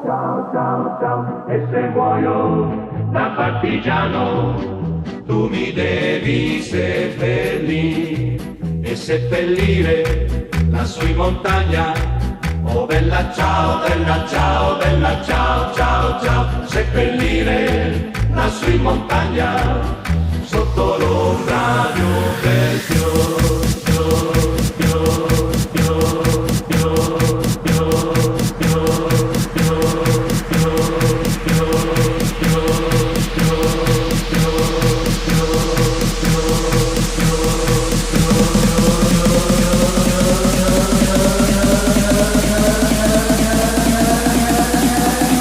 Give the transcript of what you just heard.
ciao, ciao, ciao. E se muoio da partigiano, tu mi devi seppellire e seppellire lassù in montagna. Oh bella ciao, bella ciao, bella ciao, ciao, ciao. Seppellire lassù in montagna, sotto l'ora